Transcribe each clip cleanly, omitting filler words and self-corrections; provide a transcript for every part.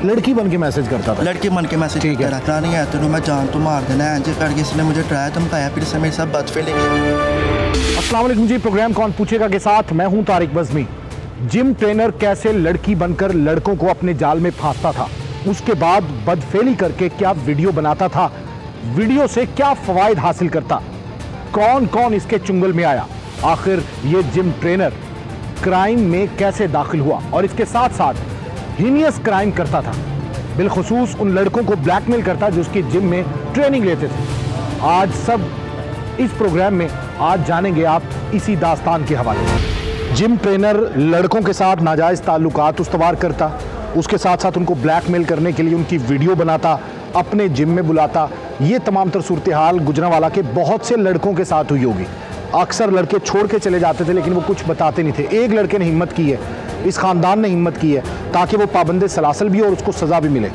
लड़की बन के मैसेज करता था? लड़की बन के मैसेज करता नहीं है तो मैं जान तो मार देना है करके इसने मुझे डराया धमकाया, फिर इसने मेरे साथ बदफेली की। अस्सलाम वालेकुम जी, प्रोग्राम कौन पूछेगा के साथ मैं हूं तारिक बज़मी। जिम ट्रेनर कैसे लड़की बनकर लड़कों को अपने जाल में फांसता था, उसके बाद बदफेली करके क्या वीडियो बनाता था, वीडियो से क्या फवायद हासिल करता, कौन कौन इसके चुंगल में आया, आखिर ये जिम ट्रेनर क्राइम में कैसे दाखिल हुआ और इसके साथ साथ हीनियस क्राइम करता था, बिलखुसूस उन लड़कों को ब्लैकमेल करता जो उसकी जिम में ट्रेनिंग लेते थे। आज सब इस प्रोग्राम में आज जानेंगे आप इसी दास्तान के हवाले से। जिम ट्रेनर लड़कों के साथ नाजायज़ ताल्लुकात उस्तवार करता, उसके साथ साथ उनको ब्लैकमेल करने के लिए उनकी वीडियो बनाता, अपने जिम में बुलाता। ये तमाम तर सूरत हाल गुजरांवाला के बहुत से लड़कों के साथ हुई होगी। अक्सर लड़के छोड़ के चले जाते थे लेकिन वो कुछ बताते नहीं थे। एक लड़के ने हिम्मत की है, इस ख़ानदान ने हिम्मत की है ताकि वो पाबंदे सलासल भी हो और उसको सज़ा भी मिले।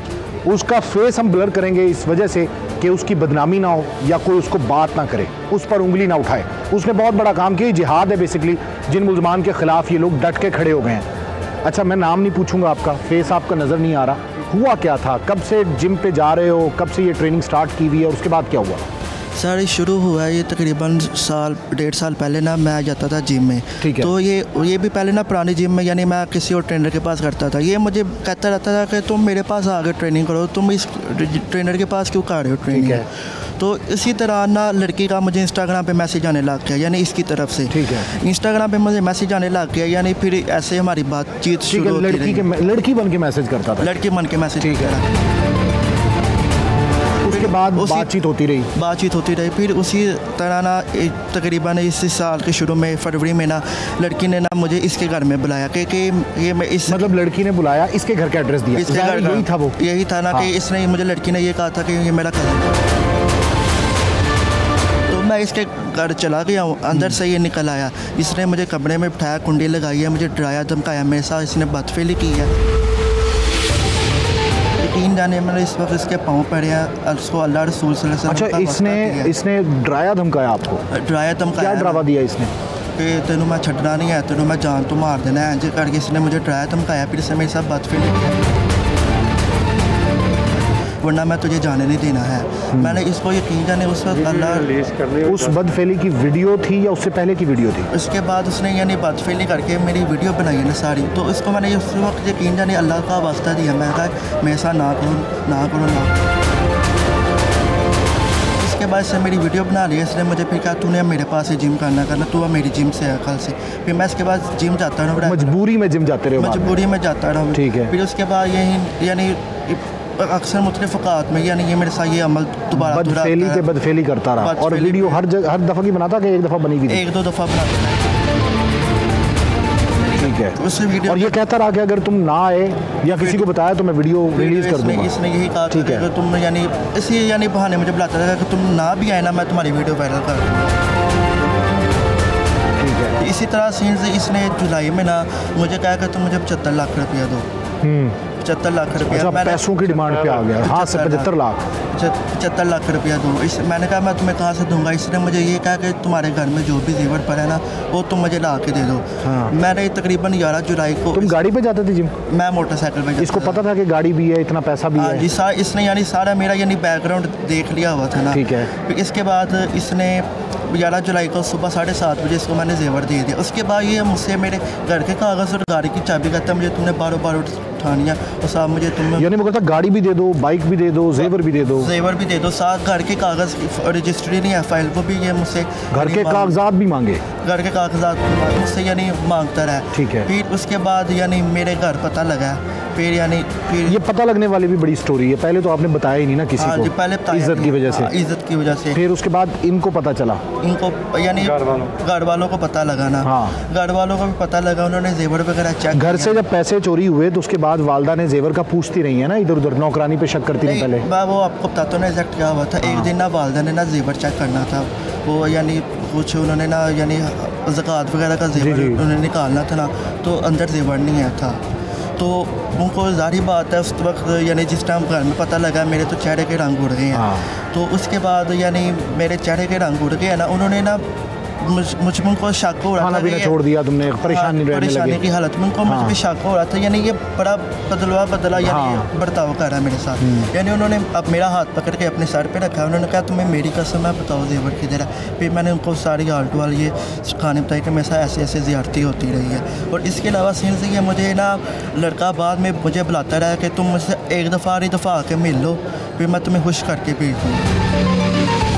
उसका फेस हम ब्लर करेंगे इस वजह से कि उसकी बदनामी ना हो या कोई उसको बात ना करे, उस पर उंगली ना उठाए। उसने बहुत बड़ा काम किया, जिहाद है बेसिकली, जिन मुल्ज़मान के ख़िलाफ़ ये लोग डट के खड़े हो गए हैं। अच्छा, मैं नाम नहीं पूछूंगा आपका, फेस आपका नज़र नहीं आ रहा। हुआ क्या था, कब से जिम पे जा रहे हो, कब से ये ट्रेनिंग स्टार्ट की हुई है, उसके बाद क्या हुआ? सर शुरू हुआ ये तकरीबन डेढ़ साल पहले ना मैं जाता था जिम में। ठीक है। तो ये भी पहले ना पुरानी जिम में यानी मैं किसी और ट्रेनर के पास करता था। ये मुझे कहता रहता था कि तुम मेरे पास आकर ट्रेनिंग करो, तुम इस ट्रेनर के पास क्यों कर रहे हो ट्रेनिंग? तो इसी तरह ना लड़की का मुझे इंस्टाग्राम पे मैसेज आने लग गया, यानी इसकी तरफ से। ठीक है। इंस्टाग्राम पे मुझे मैसेज आने लग गया, यानी फिर ऐसे हमारी बातचीत शुरू होती रही। लड़की बन के मैसेज करता था? लड़की बन के मैसेज। ठीक है। उसके बाद बातचीत होती रही। फिर उसी तरह ना तकरीबन इस साल के शुरू में फरवरी में ना लड़की ने ना मुझे इसके घर में बुलाया कि ये मैं इस मतलब लड़की ने बुलाया, इसके घर का एड्रेस दिया, इसके घर यही था वो? यही था ना। हाँ। कि इसने मुझे लड़की ने ये कहा था कि ये मेरा कज़न। तो मैं इसके घर चला गया हूँ, अंदर से ये निकल आया, इसने मुझे कमरे में बिठाया, कुंडी लगाई है, मुझे डराया धमकाया, मेरे साथ इसने बदफेली की है। 3 जाने मैंने इस वक्त इसके पाँव पड़े हैं, उसको अल्लाह रसूल सल्लल्लाहु अलैहि वसल्लम। अच्छा, इसने डराया धमकाया आपको? डराया धमकाया। क्या डरावा दिया इसने? कि तेनू मैं छड्डना नहीं है, तेनू मैं जान तो मार देना है करके इसने मुझे डराया धमकाया, फिर इसने मेरे साथ बदफेली की, वरना मैं तुझे जाने नहीं देना है। मैंने इसको यकीन जाने उस वक्त अल्लाह उस बदफेली की वीडियो थी या उससे पहले की वीडियो थी? उसके बाद उसने यानी बदफेली करके मेरी वीडियो बनाई है ना सारी। तो इसको मैंने उस वक्त यकीन जाने अल्लाह का वास्ता दिया, मैं कहा मेरे साथ ना करो। उसके बाद से मेरी वीडियो बना ली, इसने मुझे फिर कहा तूने मेरे पास से जिम करना तू मेरी जिम से है कल से। फिर मैं इसके बाद जिम जाता रहा, मजबूरी में जिम जाते रहे? मजबूरी में जाता रहा। ठीक है। फिर उसके बाद यही यानी अक्सर मुख्तलिफ औकात में यानी ये मेरे साथ ये अमल दोबारा बदफेली करता रहा। और वीडियो हर दफ़ा की बनाता कि एक दफ़ा बनी हुई? 1-2 दफ़ा बनाता। ठीक है। उस वीडियो और ये कहता रहा कि अगर तुम ना आए या किसी को बताया तो मैं वीडियो रिलीज़ कर दूंगा? इसने यही कहा। ठीक है। तुम यानी इसी बहाने मुझे बुलाता था कि तुम ना भी आए ना मैं तुम्हारी वीडियो वायरल कर दूँगा। ठीक है। इसी तरह सीन से इसने जुलाई में ना मुझे कहा कि तुम मुझे 75 लाख रुपया दो। 75 लाख रुपया। पैसों की डिमांड पे आ गया। हाँ, 75 लाख 75 लाख रुपया दो। मैंने कहा मैं तुम्हें कहाँ से दूंगा? इसने मुझे ये कहा कि तुम्हारे घर में जो भी जेवर पड़ा है ना वो तुम मुझे ला के दे दो। हाँ। मैंने तकरीबन 11 जुलाई को। तुम गाड़ी पे जाते थे जिम? मैं मोटरसाइकिल पे। इसको पता था कि गाड़ी भी है, इतना पैसा भी है? जी, इसने यानी सारा मेरा यानी बैकग्राउंड देख लिया हुआ था ना। ठीक है। फिर इसके बाद इसने 11 जुलाई को सुबह 7:30 बजे इसको मैंने जेवर दे दिया। उसके बाद ये मुझसे मेरे घर के कागज़ और गाड़ी की चाबी कहता मुझे तुमने बार उठानिया और साहब मुझे तुम यानी वो कहता गाड़ी भी दे दो, बाइक भी दे दो, जेवर भी दे दो, साथ घर के कागज़ रजिस्ट्री नहीं है फाइल वो भी ये मुझसे घर के कागजात भी मांगे। घर के कागजात मुझसे यानी मांगता रहा। ठीक है। फिर उसके बाद यानी मेरे घर पता लगा, फिर ये पता लगने वाली भी बड़ी स्टोरी है। पहले तो आपने बताया ही नहीं ना किसी को? पहले इज्जत की वजह से। फिर उसके बाद इनको पता चला? इनको यानी घर वालों को पता लगा ना। हाँ। घर वालों को भी पता लगा, उन्होंने जेवर वगैरह चेक। घर से जब पैसे चोरी हुए तो उसके बाद वालदा ने जेवर का पूछती रही है ना, इधर उधर नौकरानी पे शक करती नहीं? पहले वो आपको बताता हूँ ना एग्जैक्ट क्या हुआ था। एक दिन ना वालदा ने ना जेवर चेक करना था, वो यानी कुछ उन्होंने ना यानी ज़कात वगैरह का जेवर उन्होंने निकालना था ना, तो अंदर जेवर नहीं आया था। तो उनको ज़ाहिर बात है उस वक्त यानी जिस टाइम घर में पता लगा मेरे तो चेहरे के रंग उड़ गए हैं। तो उसके बाद यानी मेरे चेहरे के रंग उड़ गए ना, उन्होंने ना मुझ में उनको शक हो रहा था, खाना पीना छोड़ दिया तुमने, परेशानी रहने परेशानी लगे। की हालत में उनको मुझ पे शक हो रहा था, यानी ये बड़ा बदला यानी हाँ। बर्ताव कर रहा है मेरे साथ। यानी उन्होंने अब मेरा हाथ पकड़ के अपने सर पे रखा, उन्होंने कहा तुम्हें मेरी कसम है बताओ जेवर किधर है। फिर मैंने उनको सारी हालत वाल ये खाने बताई कि मेरे साथ ऐसे ऐसे ज़्यादती होती रही है। और इसके अलावा सीन से ये मुझे ना लड़का बाद में मुझे बुलाता रहा कि तुम मुझसे एक दफ़ा आके मिल लो, फिर मैं तुम्हें खुश करके भेज दूँगा।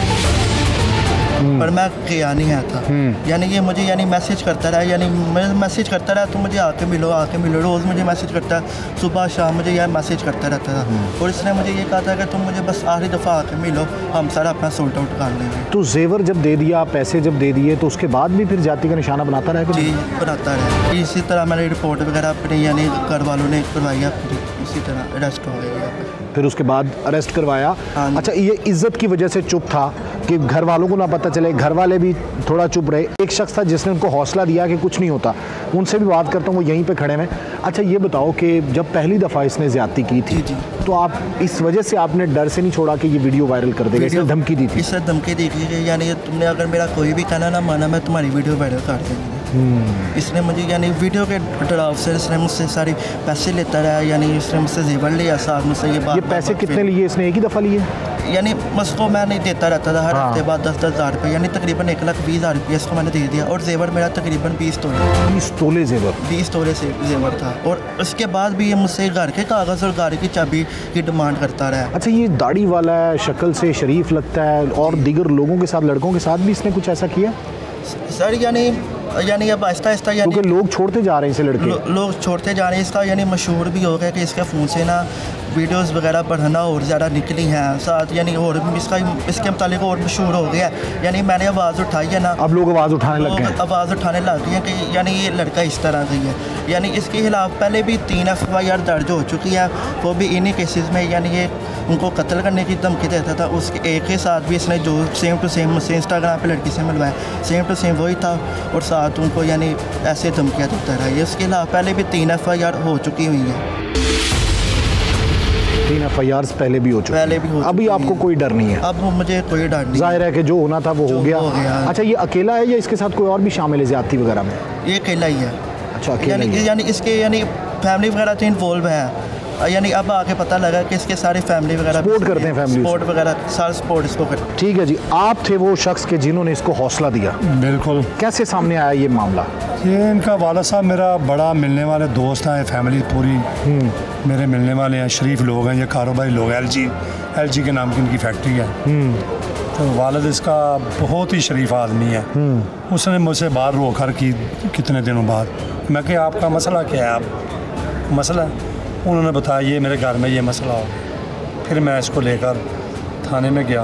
पर मैं गया नहीं आया था। यानी ये मुझे यानी मैसेज करता रहा, यानी मैसेज करता रहा, तुम मुझे आके मिलो रोज़ मुझे मैसेज करता है, सुबह शाम मुझे यह मैसेज करता रहता था। और इसने मुझे ये कहा था कि तुम मुझे बस आखिरी दफ़ा आके मिलो, हम सारा अपना सोल्ट आउट कर लेंगे। तो जेवर जब दे दिया, पैसे जब दे दिए, तो उसके बाद भी फिर जाति का निशाना बनाता रहा? जी बनाता रहा। इसी तरह मैंने रिपोर्ट वगैरह अपनी यानी घर वालों ने करवाई, इसी तरह अरेस्ट हो गई। फिर उसके बाद अरेस्ट करवाया। हाँ। अच्छा, ये इज्जत की वजह से चुप था कि घर वालों को ना पता चले, घर वाले भी थोड़ा चुप रहे। एक शख्स था जिसने उनको हौसला दिया कि कुछ नहीं होता, उनसे भी बात करता हूँ, वो यहीं पे खड़े हैं। अच्छा ये बताओ कि जब पहली दफ़ा इसने ज़्यादती की थी जी। तो आप इस वजह से आपने डर से नहीं छोड़ा कि ये वीडियो वायरल कर देगा? इसने धमकी दी थी? इससे धमकी दी थी यानी तुमने अगर मेरा कोई भी कहना ना माना मैं तुम्हारी वीडियो वायरल कर दूँगी। इसने मुझे यानी वीडियो के डराव से इसने मुझसे सारी पैसे लेता रहा, यानी इसने मुझसे जेवर लिया साथ मुझसे। ये पैसे कितने लिए इसने? एक ही दफ़ा लिए? यानी मुझको मैं नहीं देता रहता था, हर हाँ। हफ्ते बाद 10-10 हज़ार रुपये, यानी तकरीबन 1,20,000 रुपये इसको मैंने दे दिया। और जेवर मेरा तकरीबन 20 तोले। 20 तोले जेवर? 20 तोले से जेवर था। और उसके बाद भी ये मुझसे घर के कागज़ और गाड़ी की चाबी की डिमांड करता रहा। अच्छा, ये दाढ़ी वाला है, शक्ल से शरीफ लगता है, और दीगर लोगों के साथ, लड़कों के साथ भी इसने कुछ ऐसा किया? सर यानी अब आहिस्ता आहिस्ता यानी क्योंकि लोग छोड़ते जा रहे हैं इसे, लड़के लोग छोड़ते जा रहे हैं। इसका यानी मशहूर भी हो गया कि इसके फ़ोन से ना वीडियोस वगैरह बढ़ना और ज़्यादा निकली हैं साथ, यानी और इसके मुतालिक और मशहूर हो गया। यानी मैंने आवाज़ उठाई है ना, अब लोग आवाज़ उठाने लग गए, आवाज़ उठाने लग गए कि यानी ये लड़का इस तरह का ही है। यानी इसके खिलाफ पहले भी 3 FIR दर्ज हो चुकी है, वो भी इन्हीं केसेस में। यानी ये उनको कत्ल करने की धमकी देता था। उसके एक के साथ भी इसने जो सेम टू सेम मुझसे इंस्टाग्राम पे लड़की से मिलवाया, सेम टू सेम वही था, और साथ उनको यानी ऐसे धमकियाँ देता रहा। ये उसके खिलाफ पहले भी 3 FIR हो चुकी हुई हैं। 3 FIRs पहले भी हो चुकी हैं। अभी आपको कोई डर नहीं है? अब मुझे कोई डर नहीं। जाहिर है कि जो होना था वो हो गया। अच्छा, ये अकेला है या इसके साथ कोई और भी शामिल है ज़्यादती वगैरह में? ये अकेला ही है। अच्छा, अकेला ही है। यानी इसके यानी फैमिली वगैरह तो इन्वॉल्व है। यानी अब आके पता लगा कि इसके सारे फैमिली वगैरह सपोर्ट करते हैं, फैमिली सपोर्ट वगैरह सारा सपोर्ट इसको करते हैं। ठीक है जी, आप थे वो शख्स के जिन्होंने इसको हौसला दिया? बिल्कुल। कैसे सामने आया ये मामला? ये इनका वाला साहब मेरा बड़ा मिलने वाले दोस्त हैं, फैमिली पूरी मेरे मिलने वाले हैं, शरीफ लोग हैं, ये कारोबारी लोग हैं। LG के नाम की इनकी फैक्ट्री है। तो वालिद इसका बहुत ही शरीफ आदमी है। उसने मुझसे बाहर रोकर की कितने दिनों बाद, मैं कि आपका मसला क्या है? आप मसला, उन्होंने बताया ये मेरे घर में ये मसला हो। फिर मैं इसको लेकर थाने में गया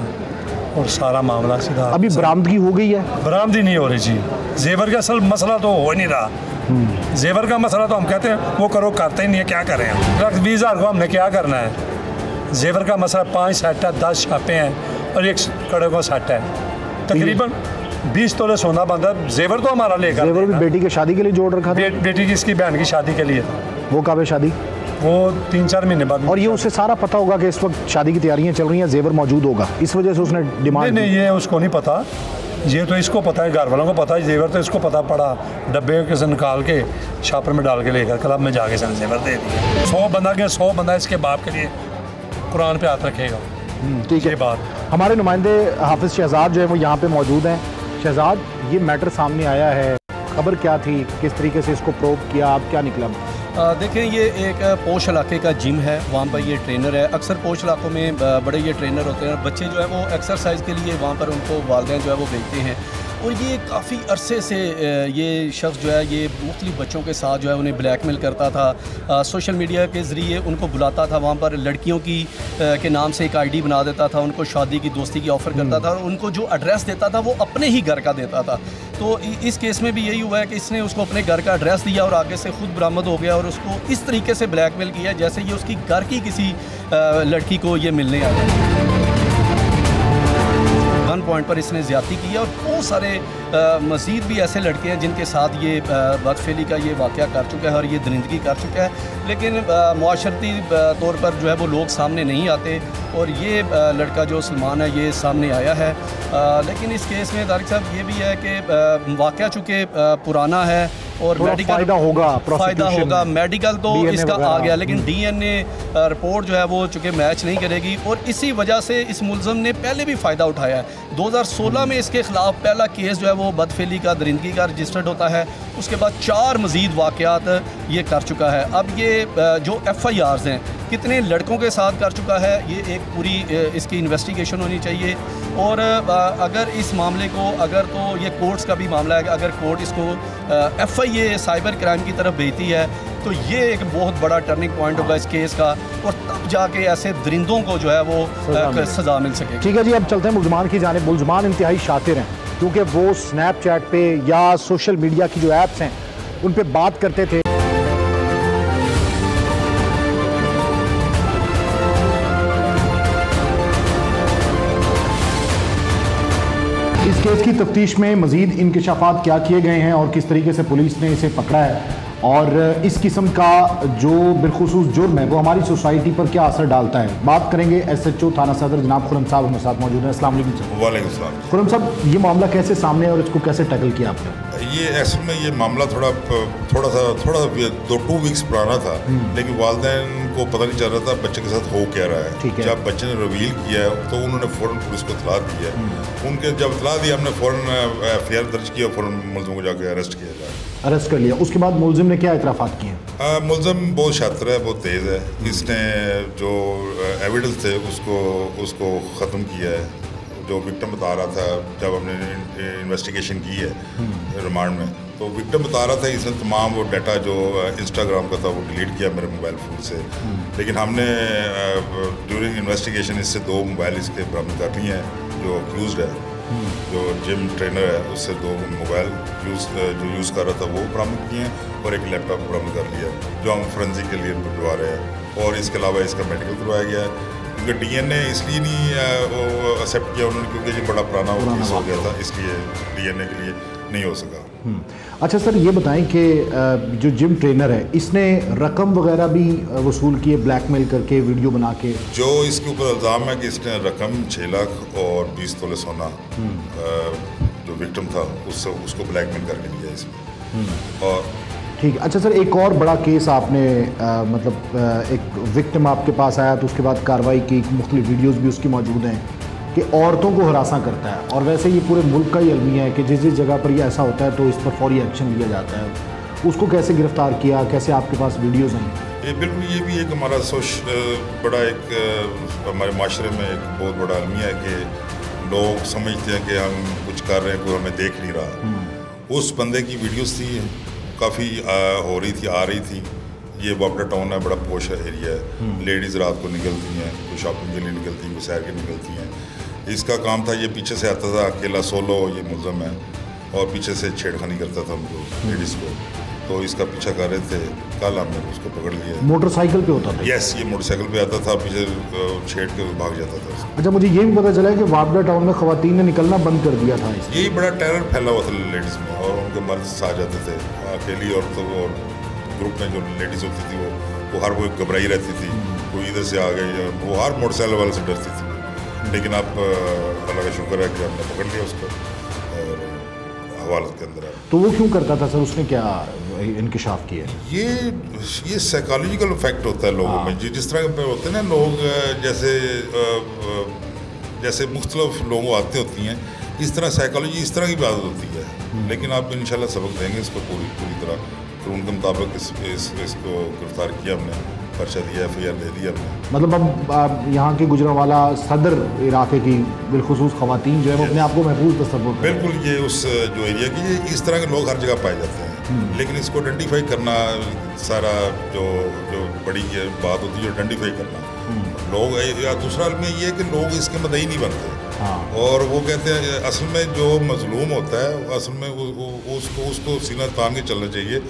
और सारा मामला सीधा। अभी बरामदगी हो गई है? बरामदगी नहीं हो रही जी। जेवर का असल मसला तो हो नहीं रहा। जेवर का मसला तो हम कहते हैं वो करो, करते ही नहीं है, क्या करें हम? 20,000 को हमने क्या करना है? जेवर का मसला 5 सेट है, 10 छापे हैं और 1 कड़े का सेट है। तकरीबन 20 तोले सोना बंदा। जेवर तो हमारा लेकर, जेवर भी बेटी की शादी के लिए जोड़ रखा था? बेटी की, इसकी बहन की शादी के लिए। वो कब है शादी? वो 3-4 महीने बाद। और ये उसे सारा पता होगा कि इस वक्त शादी की तैयारियां चल रही हैं, जेवर मौजूद होगा, इस वजह से उसने डिमांड? नहीं, ये उसको नहीं पता। ये तो इसको पता है, घर वालों को पता है। जेवर तो इसको पता पड़ा, डब्बे के से निकाल के शापर में डाल के लेकर क्लब में जाके सन जेवर दे दिए। 100 बंदा इसके बाप के लिए कुरान पे हाथ रखेगा। ठीक है। बात हमारे नुमाइंदे हाफिज़ शहजाद जो है वो यहाँ पे मौजूद हैं। शहजाद, ये मैटर सामने आया है, खबर क्या थी, किस तरीके से इसको प्रोब किया, आप क्या निकला? देखें, ये एक पोश इलाके का जिम है, वहाँ पर ये ट्रेनर है। अक्सर पोश इलाकों में बड़े ये ट्रेनर होते हैं, बच्चे जो है वो एक्सरसाइज के लिए वहाँ पर उनको वालिदैन जो है वो भेजते हैं। और ये काफ़ी अरसे से ये शख्स जो है ये मुख्तलिफ बच्चों के साथ जो है उन्हें ब्लैकमेल करता था। सोशल मीडिया के ज़रिए उनको बुलाता था, वहाँ पर लड़कियों की के नाम से एक ID बना देता था, उनको शादी की, दोस्ती की ऑफ़र करता था, और उनको जो एड्रेस देता था वो अपने ही घर का देता था। तो इस केस में भी यही हुआ है कि इसने उसको अपने घर का एड्रेस दिया और आगे से खुद बरामद हो गया और उसको इस तरीके से ब्लैकमेल किया जैसे ये उसकी घर की किसी लड़की को ये मिलने आया। गन पॉइंट पर इसने ज़्यादती की है। और बहुत सारे मज़ीद भी ऐसे लड़के हैं जिनके साथ ये बदफेली का ये वाक़या कर चुका है और ये दरिंदगी कर चुका है, लेकिन मुआशरती तौर पर जो है वो लोग सामने नहीं आते। और ये लड़का जो सलमान है ये सामने आया है। लेकिन इस केस में तारिक साहब ये भी है कि वाक़या चूँकि पुराना है और मेडिकल फ़ायदा होगा मेडिकल तो इसका आ गया, लेकिन डीएनए रिपोर्ट जो है वो चूँकि मैच नहीं करेगी और इसी वजह से इस मुलज़म ने पहले भी फ़ायदा उठाया है। 2016 में इसके ख़िलाफ़ पहला केस जो है वो बदफेली का, दरिंदगी का रजिस्टर्ड होता है। उसके बाद 4 मज़ीद वाक़यात ये कर चुका है। अब ये जो FIRs हैं कितने लड़कों के साथ कर चुका है, ये एक पूरी इसकी इन्वेस्टिगेशन होनी चाहिए। और अगर इस मामले को, अगर तो ये कोर्ट्स का भी मामला है, अगर कोर्ट इसको FIA साइबर क्राइम की तरफ भेजती है तो ये एक बहुत बड़ा टर्निंग पॉइंट होगा इस केस का, और तब जाके ऐसे दरिंदों को जो है वो सज़ा मिल सके। ठीक है जी, अब चलते हैं मुलजमान की जानिब। मुलजमान इंतहाई शातिर हैं क्योंकि वो स्नैपचैट पे या सोशल मीडिया की जो ऐप्स हैं उन पे बात करते थे। इस केस की तफ्तीश में मजीद इंकशाफात क्या किए गए हैं और किस तरीके से पुलिस ने इसे पकड़ा है और इस किस्म का जो बिलखुसूस जुर्म है वो हमारी सोसाइटी पर क्या असर डालता है, बात करेंगे। SHO थाना सदर जनाब खुरम साहब हमारे साथ मौजूद हैं। अस्सलाम वालेकुम। वालेकुम सलाम। खुरम साहब, ये मामला कैसे सामने है और इसको कैसे टैकल किया आपने? ये असल में ये मामला थोड़ा सा 2 वीक्स पुराना था, लेकिन वालिदैन को पता नहीं चल रहा था बच्चे के साथ हो क्या रहा है। जब बच्चे ने रिवील किया है तो उन्होंने फ़ौरन पुलिस को इतला दी है। उनके जब इतला दी, हमने फ़ौरन FIR दर्ज किया, फ़ौरन मुलज़िम को जाकर अरेस्ट किया जाए। अरेस्ट कर लिया। उसके बाद मुलज़िम ने क्या इतराफ़ात किए? मुलज़िम बहुत शातिर है, बहुत तेज़ है। इसने जो एविडेंस थे उसको ख़त्म किया है। जो विक्टिम बता रहा था, जब हमने इन्वेस्टिगेशन की है रिमांड में, तो विक्टिम बता रहा था इसने तमाम वो डाटा जो इंस्टाग्राम का था वो डिलीट किया मेरे मोबाइल फ़ोन से। लेकिन हमने ड्यूरिंग इन्वेस्टिगेशन इससे 2 मोबाइल इसके बरामद कर लिए हैं। जो अक्यूज़्ड है, जो जिम ट्रेनर है, उससे 2 मोबाइल जो यूज़ कर रहा था वो बरामद किए हैं और एक लैपटॉप बरामद कर लिया जो हम फोरेंसिक के लिए भिजवा रहे हैं। और इसके अलावा इसका मेडिकल करवाया गया है। क्योंकि DNA इसलिए नहीं एक्सेप्ट किया उन्होंने क्योंकि ये बड़ा पुराना केस हो गया था, इसलिए DNA के लिए नहीं हो सका। अच्छा सर, ये बताएं कि जो जिम ट्रेनर है इसने रकम वगैरह भी वसूल किए ब्लैकमेल करके, वीडियो बना के? जो इसके ऊपर इल्ज़ाम है कि इसने रकम 6 लाख और 20 तोले सोना जो विक्टिम था उसको ब्लैकमेल करके लिया इसमें। और ठीक है। अच्छा सर, एक और बड़ा केस आपने एक विक्टिम आपके पास आया तो उसके बाद कार्रवाई की, मुख्तलिफ वीडियोस भी उसकी मौजूद हैं कि औरतों को हरासा करता है। और वैसे ये पूरे मुल्क का ही अलमिया है कि जिस जिस जगह पर ये ऐसा होता है तो इस पर फौरी एक्शन लिया जाता है। उसको कैसे गिरफ़्तार किया, कैसे आपके पास वीडियोज़ हैं? ये बिल्कुल, ये भी एक हमारा बड़ा एक हमारे माशरे में एक बहुत बड़ा अलमिया है कि लोग समझते हैं कि हम कुछ कर रहे हैं, कोई हमें देख नहीं रहा। उस बंदे की वीडियोस थी, काफ़ी हो रही थी, आ रही थी। ये वापडा टाउन है, बड़ा पोश एरिया है। लेडीज़ रात को निकलती हैं, कोई शॉपिंग के लिए निकलती हैं, कोई सैर के निकलती हैं। इसका काम था, ये पीछे से आता था अकेला सोलो, ये मुलज़म है, और पीछे से छेड़खानी करता था उनको, लेडीज़ को। तो इसका पीछा कर रहे थे, कल हमने उसको पकड़ लिया। मोटरसाइकिल पे होता था? यस, ये मोटरसाइकिल पे आता था, पीछे छेड़ के भाग जाता था। अच्छा, मुझे ये भी पता चला है कि वापडा टाउन में ख़वातीन ने निकलना बंद कर दिया था। यही बड़ा टेरर फैला हुआ था लेडीज़ में, और उनके मर्द साथ जाते थे। अकेली औरतों और ग्रुप में जो लेडीज़ होती थी वो हर कोई घबराई रहती थी, कोई इधर से आ गई, वो हर मोटरसाइकिल वाले से डरती थी। लेकिन अब अल्लाह का शुक्र है कि हमने पकड़ लिया उसको और हवालत के अंदर। तो वो क्यों करता था सर, उसने क्या इंकशाफ किया? ये साइकोलॉजिकल इफेक्ट होता है लोगों में। जिस तरह के होते हैं ना लोग, जैसे मुख्तलिफ लोगों आते होती हैं, इस तरह साइकोलॉजी इस तरह की बात होती है। लेकिन आप इंशाल्लाह सबक देंगे इसको पूरी तरह। तो उनके मुताबिक इसको गिरफ्तार किया हमने, पर्चा दिया, FIR दे दिया हमने। मतलब अब यहाँ के गुजरांवाला सदर इलाके की बिलखुसूस ख़वातीन जो है वो अपने आप को महफूज तस्वुर करें। बिल्कुल, ये उस जो एरिया की इस तरह के लोग हर जगह पाए जाते हैं। लेकिन इसको आइडेंटिफाई करना सारा जो बड़ी बात होती है, आइडेंटिफाई करना लोग। या दूसरा में ये है कि लोग इसके मदई नहीं बनते। और वो कहते हैं असल में जो मजलूम होता है, असल में उसको सीना तान के चलना चाहिए।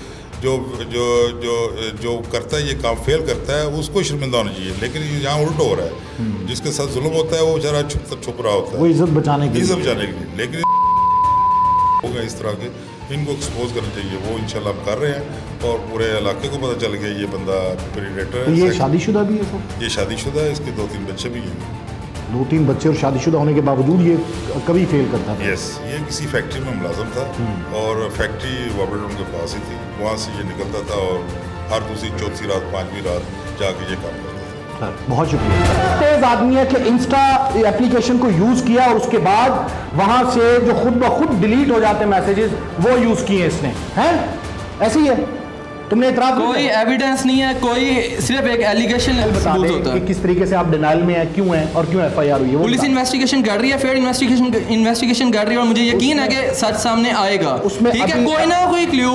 जो जो जो जो करता है ये काम फेल करता है उसको शर्मिंदा होना चाहिए, लेकिन यहाँ उल्टा हो रहा है। जिसके साथ जुल्म होता है वो बेचारा छुप रहा होता है, वो इज्जत बचाने के लिए। लेकिन होगा इस तरह के, इनको एक्सपोज करना चाहिए। वो इंशाल्लाह हम कर रहे हैं और पूरे इलाके को पता चल गया ये बंदा प्रेडेटर है। तो ये शादीशुदा भी है सर? ये शादीशुदा है, इसके 2-3 बच्चे भी हैं। 2-3 बच्चे और शादीशुदा होने के बावजूद ये कभी फेल करता था? यस, ये किसी फैक्ट्री में मुलाजम था और फैक्ट्री वाबरटाउन के पास ही थी। वहाँ से ये निकलता था और हर दूसरी चौथी रात 5वीं रात जाके ये काम करता था। बहुत शुक्रिया। तेज आदमी है कि इंस्टा एप्लीकेशन को यूज़ किया और उसके बाद वहाँ से जो खुद ब खुद डिलीट हो जाते मैसेजेस वो यूज़ किए इसने, हैं? ऐसे ही है? तुमने इतराज कोई एविडेंस नहीं है, कोई सिर्फ एक एलिगेशन बता दे कि किस तरीके से आप डिनाइल में है, क्यों है और क्यों एफआईआर हुई है? पुलिस इन्वेस्टिगेशन कर रही है, फेयर इन्वेस्टिगेशन कर रही है और मुझे यकीन है कि सच सामने आएगा। उसमें ठीक है, कोई ना कोई क्लू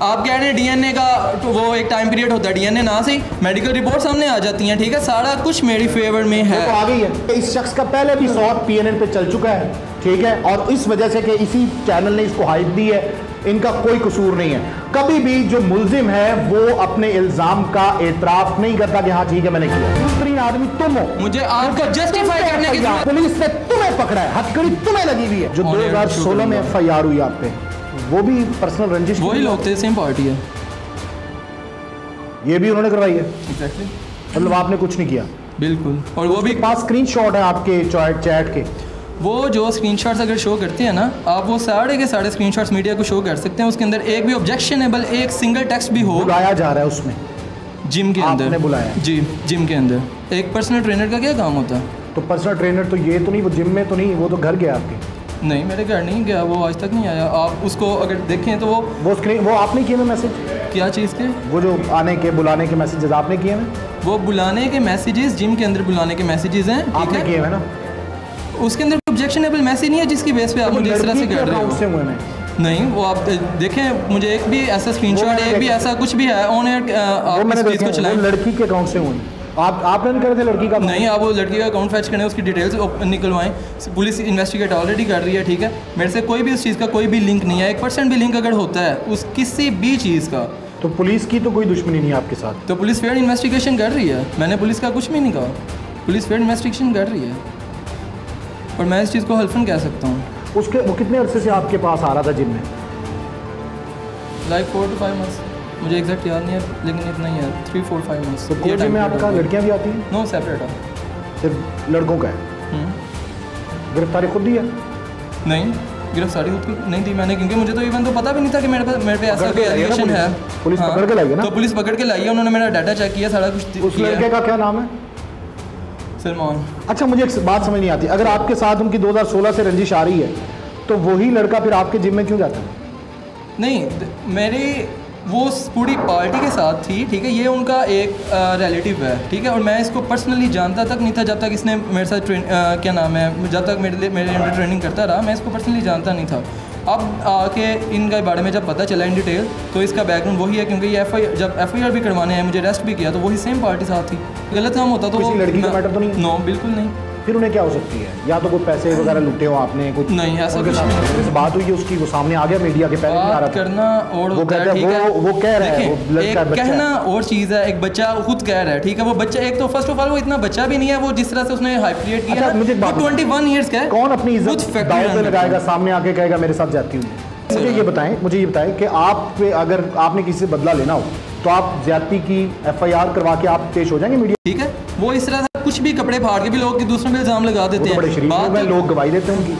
आप कह रहे हैं डीएनए का तो वो एक टाइम पीरियड होता है, डीएनए ना से मेडिकल रिपोर्ट सामने आ जाती हैं। ठीक है, सारा कुछ मेरी फेवर में है। तो आ गई है। इस शख्स का पहले भी 100 पीएनएन पे चल चुका है, ठीक है, और इस वजह से कि इसी चैनल ने इसको हाइप दी है, इनका कोई कसूर नहीं है। कभी भी जो मुल्जिम है वो अपने इल्जाम का एतराफ नहीं करता कि हाँ ठीक है मैंने किया। दूसरी आदमी तुम हो, मुझे आपको जस्टिफाई करने की जरूरत। पुलिस ने तुम्हें पकड़ा है, हथकड़ी तुम्हें लगी हुई है। जो 2016 में एफआईआर हुई आप पे, वो भी पर्सनल रंजिश, वही लोग थे, सेम पार्टी है, ये भी उन्होंने करवाई है। एग्जैक्टली, मतलब आपने कुछ नहीं किया? बिल्कुल। और वो भी पास स्क्रीनशॉट है आपके चैट के, वो जो स्क्रीनशॉट्स अगर शो करते हैं ना आप, वो सारे के सारे स्क्रीनशॉट्स मीडिया को शो कर सकते हैं। उसके अंदर एक भी ऑब्जेक्शनेबल एक सिंगल टेक्स्ट भी हो। बुलाया जा रहा है उसमें, जिम के अंदर आपने बुलाया? जी, जिम के अंदर एक पर्सनल ट्रेनर का क्या काम होता है? तो पर्सनल ट्रेनर तो ये तो नहीं, वो जिम में तो नहीं, वो तो घर गया आपके? नहीं, मेरे घर नहीं गया, वो आज तक नहीं आया। आप उसको अगर देखें तो वो आपने किए ना मैसेज? क्या चीज़ के? वो जो आने के बुलाने के मैसेजेस आपने किए ना? वो बुलाने के मैसेजेस, जिम के अंदर बुलाने के मैसेजेस हैं, ठीक है, किए हैं ना? उसके अंदर ऑब्जेक्शनेबल मैसेज नहीं है जिसकी बेस पे आप मुझे इस तरह से कर रहे हो। नहीं, वो आप देखें, मुझे एक भी ऐसा स्क्रीनशॉट, एक भी ऐसा कुछ भी है ऑन एयर आप इस चीज़ को चलाएं। लड़की के अकाउंट से हुए आप रन कर रहे थे लड़की का? नहीं, आप वो लड़की का अकाउंट फैच करें, उसकी डिटेल्स निकलवाएं। पुलिस इन्वेस्टिगेट ऑलरेडी कर रही है, ठीक है। मेरे से कोई भी उस चीज़ का कोई भी लिंक नहीं है, 1% भी लिंक अगर होता है उस किसी भी चीज़ का, तो पुलिस की तो कोई दुश्मनी नहीं है आपके साथ? तो पुलिस फेयर इन्वेस्टिगेशन कर रही है। मैंने पुलिस का कुछ भी नहीं कहा, पुलिस फेयर इन्वेस्टिगेशन कर रही है और मैं इस चीज़ को हल्फन कह सकता हूँ। उसके वो कितने अरसे से आपके पास आ रहा था जिम में? लाइक 4 to 5 months, मुझे एग्जैक्ट याद नहीं है लेकिन इतना ही है, 3-4-5 months। तो कोचिंग में आपका लड़कियां भी आती हैं? नो, सेपरेट है, सिर्फ लड़कों का है। गिरफ्तारी खुद दी है? नहीं, गिरफ्तारी खुद की नहीं दी मैंने, क्योंकि मुझे तो इवन तो पता भी नहीं था कि मेरे पे ऐसा कोई एलिगेशन है। पुलिस पकड़ के लाई है ना? तो पुलिस पकड़ के लाई है, उन्होंने मेरा डाटा चेक किया, सारा कुछ। उस लड़के का क्या नाम है? सलमान। अच्छा, मुझे एक बात समझ नहीं आती, अगर आपके साथ उनकी 2016 से रंजिश आ रही है तो वही लड़का फिर आपके जिम में क्यों जाता है? नहीं, मेरी वो पूरी पार्टी के साथ थी, ठीक है, ये उनका एक रिलेटिव है, ठीक है, और मैं इसको पर्सनली जानता तक नहीं था जब तक इसने मेरे साथ क्या नाम है, जब तक मेरे अंडर ट्रेनिंग करता रहा, मैं इसको पर्सनली जानता नहीं था। अब आके इनके बारे में जब पता चला इन डिटेल, तो इसका बैकग्राउंड वही है, क्योंकि ये जब एफआईआर भी करवाने हैं, मुझे अरेस्ट भी किया, तो वही सेम पार्टी साथ थी। गलत काम होता तो किसी लड़की का मैटर तो नहीं? नो, बिल्कुल नहीं। फिर उन्हें क्या हो सकती है? या तो कोई पैसे वगैरह लूटे हो आपने, कुछ नहीं, ऐसा कुछ नहीं। बात हुई है उसकी, वो सामने आ गया मीडिया के पहले आ रहा था करना और वो कहता है, वो कह रहा है, वो लड़का बच्चा कहना और चीज़ है, एक बच्चा खुद कह रहा है, ठीक है, वो बच्चा एक तो फर्स्ट ऑफ ऑल वो इतना बच्चा भी नहीं है, वो जिस तरह से उसने हाइप क्रिएट किया है, मुझे 21 ईयर्स का है। कौन अपनी इज्जत दांव पे लगाएगा, सामने आके कहेगा मेरे साथ जाती हुई? मुझे ये बताएं कि आप पे अगर आपने किसी से बदला लेना हो तो आप ज्यादती की एफआईआर करवा के आप पेश हो जाएंगे मीडिया? ठीक है, वो इस तरह से कुछ भी कपड़े फाड़ के भी लोग के दूसरों पे इल्जाम लगा देते हैं। बड़े शरीफ लोग हैं, लोग गवाही देते हैं उनकी,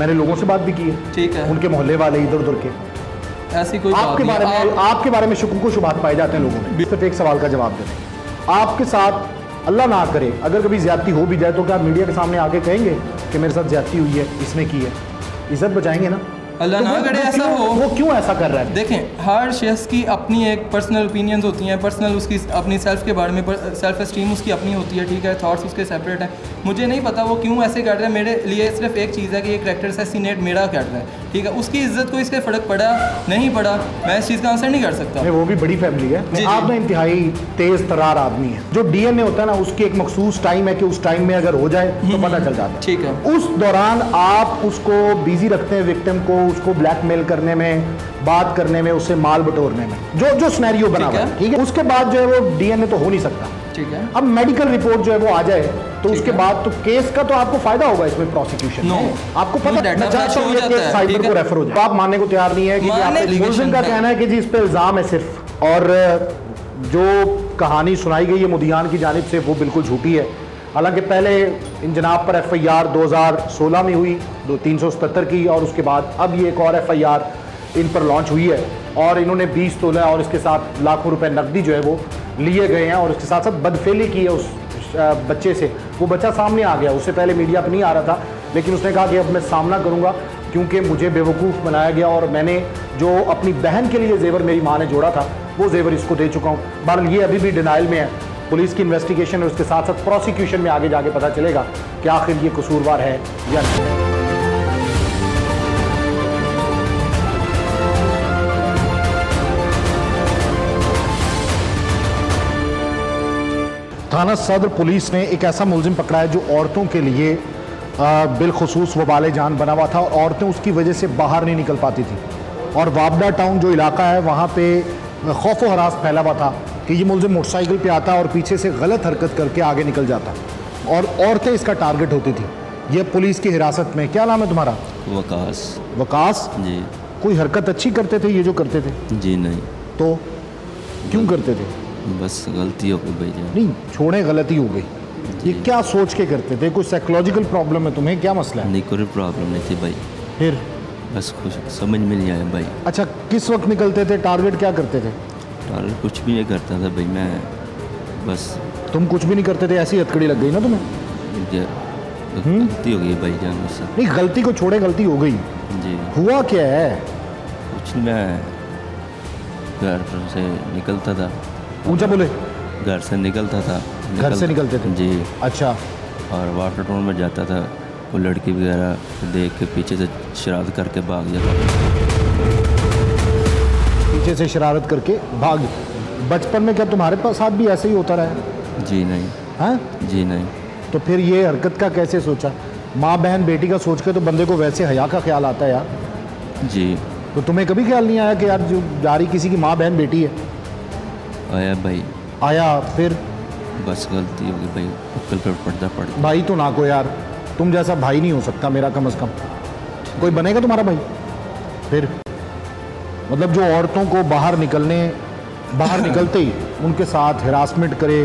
मैंने लोगों से बात भी की है, ठीक है, उनके मोहल्ले वाले इधर उधर के, ऐसी कोई आपके बारे में शुक्र को शुबात पाए जाते हैं लोगों में। सिर्फ एक सवाल का जवाब दे दें, आपके साथ अल्लाह ना करे अगर कभी ज्यादती हो भी जाए तो क्या मीडिया के सामने आके कहेंगे कि मेरे साथ ज्यादती हुई है, इसने की है? इज्जत बचाएंगे ना? अल्लाह ना करे ऐसा हो। वो क्यों ऐसा कर रहा है? देखें, हर शख्स की अपनी एक पर्सनल ओपिनियंस होती हैं, पर्सनल उसकी अपनी सेल्फ के बारे में सेल्फ एस्टीम उसकी अपनी होती है, ठीक है, थॉट्स उसके सेपरेट हैं। मुझे नहीं पता वो क्यों ऐसे कर रहा है। मेरे लिए सिर्फ एक चीज़ है कि ये करैक्टर असैसिनेट मेरा कर रहा है, ठीक है, उसकी इज्जत को इसके फ़र्क पड़ा नहीं पड़ा, मैं इस चीज़ का आंसर नहीं कर सकता। वो भी बड़ी फैमिली है, आप ना इंतहाई तेज़ तरार आदमी है। जो डीएनए होता है ना, उसकी एक मखसूस टाइम है कि उस टाइम में अगर हो जाए तो पता चल जाता है, ठीक है। उस दौरान आप उसको बिजी रखते हैं, विक्टिम को, उसको ब्लैकमेल करने में, बात करने में, उससे माल बटोरने में, जो सिनेरियो बना हुआ है, ठीक है। उसके बाद जो है वो डीएनए तो हो नहीं सकता, ठीक है। अब मेडिकल रिपोर्ट जो है वो आ जाए तो उसके बाद तो केस का तो आपको फायदा होगा इसमें, प्रोसिक्यूशन में आपको पता है साइबर को रेफर हो जाए। आप मानने को तैयार नहीं है कि मुलजिम का कहना है कि जी इस पे इल्जाम है सिर्फ, और जो कहानी सुनाई गई है मुदियान की जानिब से वो बिल्कुल झूठी है। हालांकि पहले इन जनाब पर FIR 2016 में हुई 377 की, और उसके बाद अब ये एक और FIR इन पर लॉन्च हुई है, और इन्होंने 20 तोला और इसके साथ लाखों रुपए नकदी जो है वो लिए गए हैं, और उसके साथ साथ बदफेली की है उस बच्चे से। वो बच्चा सामने आ गया, उससे पहले मीडिया पर नहीं आ रहा था, लेकिन उसने कहा कि अब मैं सामना करूंगा क्योंकि मुझे बेवकूफ़ बनाया गया, और मैंने जो अपनी बहन के लिए जेवर मेरी माँ ने जोड़ा था वो जेवर इसको दे चुका हूँ। बहरहाल ये अभी भी डिनाइल में है, पुलिस की इन्वेस्टिगेशन और उसके साथ साथ प्रोसिक्यूशन में आगे जाके पता चलेगा कि आखिर ये कसूरवार है या नहीं। थाना सदर पुलिस ने एक ऐसा मुलजिम पकड़ा है जो औरतों के लिए बिलखुसूस वबाले जान बना हुआ था, और औरतें उसकी वजह से बाहर नहीं निकल पाती थी, और वाबडा टाउन जो इलाका है वहाँ पे खौफ व हरास फैला हुआ था कि ये मुलजिम मोटरसाइकिल पे आता और पीछे से गलत हरकत करके आगे निकल जाता, और औरतें इसका टारगेट होती थी। ये पुलिस की हिरासत में। क्या नाम है तुम्हारा? वकास। वकास जी। कोई हरकत अच्छी करते थे ये जो करते थे? जी नहीं। तो क्यों करते थे? बस गलती हो गई भैया। नहीं छोड़े, गलती हो गई। ये क्या सोच के करते थे? कोई साइकोलॉजिकल प्रॉब्लम है तुम्हें? क्या मसला है? नहीं कोई प्रॉब्लम नहीं थी भाई। फिर बस कुछ समझ में नहीं आया भाई। अच्छा किस वक्त निकलते थे? टारगेट क्या करते थे? टारगेट कुछ भी नहीं करता था भाई मैं, बस। तुम कुछ भी नहीं करते थे, ऐसी हथकड़ी लग गई ना तुम्हें? गलती हो गई भाई जान मुझसे। नहीं गलती को छोड़े, गलती हो गई जी। हुआ क्या है? कुछ नहीं, मैं घर से निकलता था। ऊंचा बोले। घर से निकलता था। घर से निकलते थे जी। अच्छा। और वाटर टाउन में जाता था, वो लड़की वगैरह देख के पीछे से शरारत करके भाग जाता था। पीछे से शरारत करके भाग। बचपन में क्या तुम्हारे पास साथ भी ऐसे ही होता रहा? जी नहीं। हाँ जी नहीं। तो फिर ये हरकत का कैसे सोचा? माँ बहन बेटी का सोच के तो बंदे को वैसे हया का ख्याल आता है यार। जी। तो तुम्हें कभी ख्याल नहीं आया कि यार जो जारी किसी की माँ बहन बेटी है? आया भाई। आया फिर? बस गलती हो गई भाई, कल पर पर्दा पड़ गया। भाई तो ना को यार, तुम जैसा भाई नहीं हो सकता मेरा, कम से कम कोई बनेगा तुम्हारा भाई? फिर मतलब जो औरतों को बाहर निकलते ही उनके साथ हिरासमेंट करे,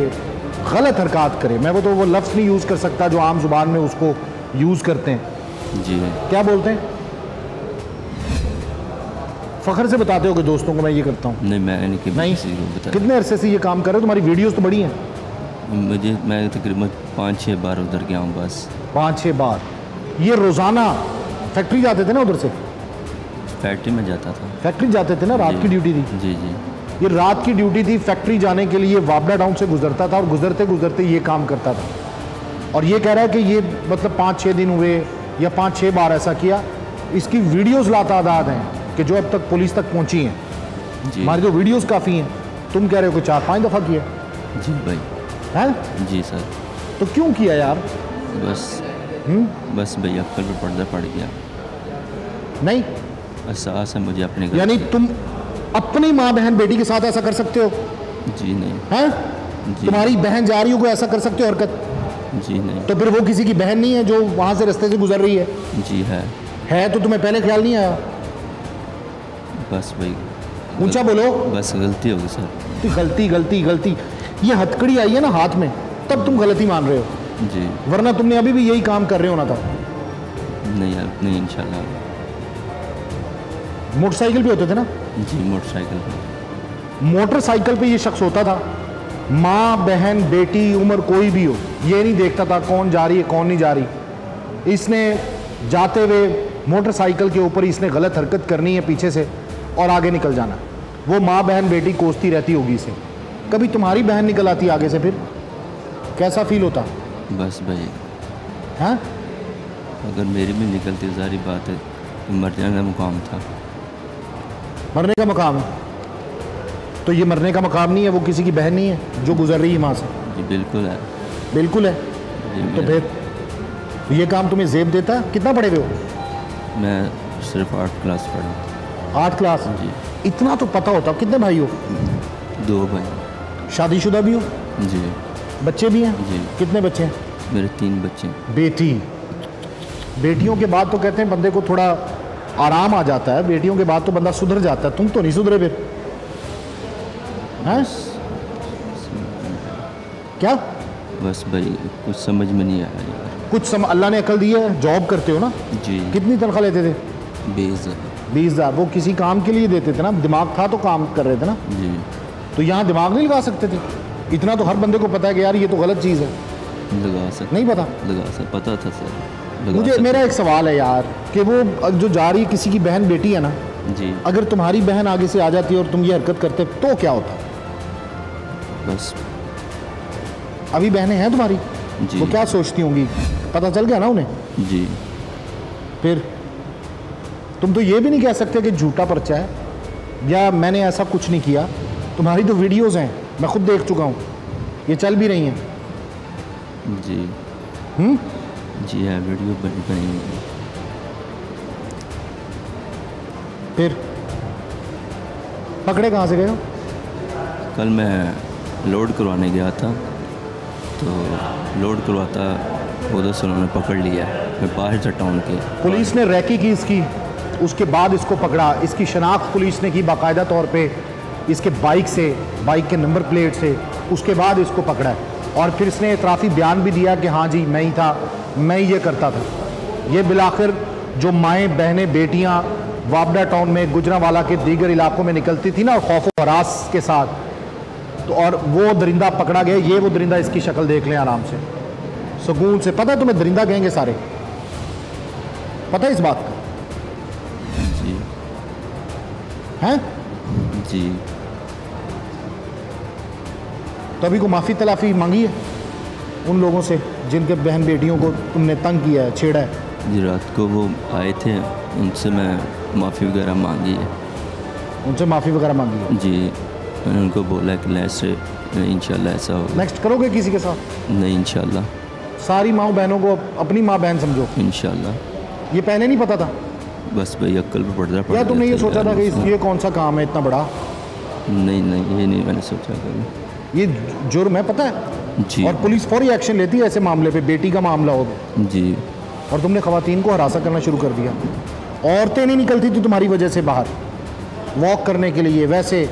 गलत हरकत करे, मैं वो लफ्ज़ नहीं यूज़ कर सकता जो आम जुबान में उसको यूज़ करते हैं। जी क्या बोलते हैं? फ़ख्र से बताते हो कि दोस्तों को मैं ये करता हूँ? नहीं मैं नहीं। कितने अरसे से ये काम कर रहे हो? तुम्हारी वीडियोस तो बड़ी हैं। मैं तकरीबन 5-6 बार उधर गया हूँ बस। 5-6 बार? ये रोज़ाना फैक्ट्री जाते थे ना उधर से? फैक्ट्री में जाता था। फैक्ट्री जाते थे ना, रात की ड्यूटी थी? जी जी। ये रात की ड्यूटी थी, फैक्ट्री जाने के लिए वाबडा टाउन से गुजरता था, और गुजरते गुजरते ये काम करता था। और ये कह रहा है कि ये मतलब 5-6 दिन हुए या 5-6 बार ऐसा किया। इसकी वीडियोज़ लातादाद हैं कि जो अब तक पुलिस तक पहुँची हैं। हमारी जो वीडियोज़ काफ़ी हैं। तुम कह रहे हो कि 4-5 दफ़ा किया? जी भाई। हैं? जी सर। तो क्यों किया यार? बस भैया कल पे पर्दा पड़ गया। नहीं एहसास है मुझे अपने। यानी तुम अपनी माँ बहन बेटी के साथ ऐसा कर सकते हो? जी नहीं। हैं? तुम्हारी बहन जा रही हो कोई ऐसा कर सकते हो हरकत? जी नहीं। तो फिर वो किसी की बहन नहीं है जो वहाँ से रास्ते से गुजर रही है? जी है। तो तुम्हें पहले ख्याल नहीं आया? बस भाई। ऊंचा बोलो। बस गलती हो गई सर। गलती ये हथकड़ी आई है ना हाथ में, तब तुम गलती मान रहे हो? जी। वरना तुमने अभी भी यही काम कर रहे होना था। नहीं इंशाल्लाह। मोटरसाइकिल पे होते थे ना? जी मोटरसाइकिल पे ये शख्स होता था। माँ बहन बेटी उम्र कोई भी हो, ये नहीं देखता था कौन जा रही है कौन नहीं जा रही। इसने जाते हुए मोटरसाइकिल के ऊपर इसने गलत हरकत करनी है पीछे से और आगे निकल जाना। वो माँ बहन बेटी कोसती रहती होगी इसे। कभी तुम्हारी बहन निकल आती आगे से, फिर कैसा फील होता? बस भाई। हाँ अगर मेरी भी निकलती सारी बात है तो मर जाने का मुकाम था। मरने का मकाम है? तो ये मरने का मकाम नहीं है, वो किसी की बहन नहीं है जो गुजर रही है वहाँ से? जी बिल्कुल है। बिल्कुल है? तो फिर ये काम तुम्हें जेब देता? कितना पढ़े हुए हो? मैं सिर्फ 8 क्लास पढ़ा। 8 क्लास? जी। इतना तो पता होता। कितने भाई हो? 2 भाई। शादीशुदा भी हो? जी। बच्चे भी हैं? जी। कितने बच्चे हैं? मेरे 3 बच्चे। बेटी? बेटियों के बाद तो कहते हैं बंदे को थोड़ा आराम आ जाता है, बेटियों के बाद तो बंदा सुधर जाता है। तुम तो नहीं सुधरे फिर, हैं? क्या? बस भाई कुछ समझ में नहीं आया यार। कुछ अल्लाह ने अकल दी है। जॉब करते हो ना? जी। कितनी तनख्वाह लेते थे? 20,000। वो किसी काम के लिए देते थे ना? दिमाग था तो काम कर रहे थे ना? जी। तो यहाँ दिमाग नहीं लगा सकते थे? इतना तो हर बंदे को पता है कि यार ये तो गलत चीज़ है। लगा सकते? नहीं पता? लगा सकते, पता था सर। मुझे मेरा एक सवाल है यार कि वो जो जा रही किसी की बहन बेटी है ना, जी, अगर तुम्हारी बहन आगे से आ जाती है और तुम ये हरकत करते तो क्या होता? बस अभी बहनें हैं तुम्हारी, जी, वो क्या सोचती होंगी? पता चल गया ना उन्हें? जी। फिर तुम तो ये भी नहीं कह सकते कि झूठा पर्चा है या मैंने ऐसा कुछ नहीं किया। तुम्हारी तो वीडियोस हैं, मैं खुद देख चुका हूँ, ये चल भी रही हैं। जी। जी है, वीडियो बनी हुई है। फिर पकड़े कहाँ से गए हो? कल मैं लोड करवाने गया था, तो लोड करवाता उधर से उन्होंने पकड़ लिया। मैं बाहर से टाउन के, पुलिस ने रैकी की इसकी, उसके बाद इसको पकड़ा। इसकी शनाख्त पुलिस ने की बाकायदा तौर पे, इसके बाइक से, बाइक के नंबर प्लेट से, उसके बाद इसको पकड़ा है। और फिर इसने इतराफ़ी बयान भी दिया कि हाँ जी मैं ही था, मैं ही ये करता था। ये बिलाखिर जो माएँ बहनें बेटियाँ वाबडा टाउन में, गुजरांवाला के दीगर इलाकों में निकलती थी ना खौफ व हरास के साथ, तो और वो दरिंदा पकड़ा गया। ये वो दरिंदा, इसकी शक्ल देख लें आराम से, सुकून से। पता है तुम्हें दरिंदा कहेंगे सारे, पता है इस बात का? जी। हैं? जी। तो अभी को माफ़ी तलाफ़ी मांगी है उन लोगों से जिनके बहन बेटियों को तुमने तंग किया है, छेड़ा है? जी, रात को वो आए थे, उनसे मैं माफ़ी वगैरह मांगी है। उनसे माफ़ी वगैरह मांगी है? जी। मैंने उनको बोला कि नेक्स्ट इंशाल्लाह ऐसा होगा। नेक्स्ट करोगे किसी के साथ? नहीं, इंशाल्लाह। सारी माँ बहनों को अपनी माँ बहन समझो। इंशाल्लाह। ये पहले नहीं पता था? बस भाई अक्ल पे पड़ रहा। या तुमने ये सोचा था कि ये कौन सा काम है इतना बड़ा? नहीं, ये नहीं मैंने सोचा कभी। ये जुर्म है, पता है? जी। और पुलिस फौरी एक्शन लेती है ऐसे मामले पे, बेटी का मामला हो। जी। और तुमने ख़वातीन को हरासा करना शुरू कर दिया। औरतें नहीं निकलती थी तुम्हारी वजह से बाहर वॉक करने के लिए वैसे,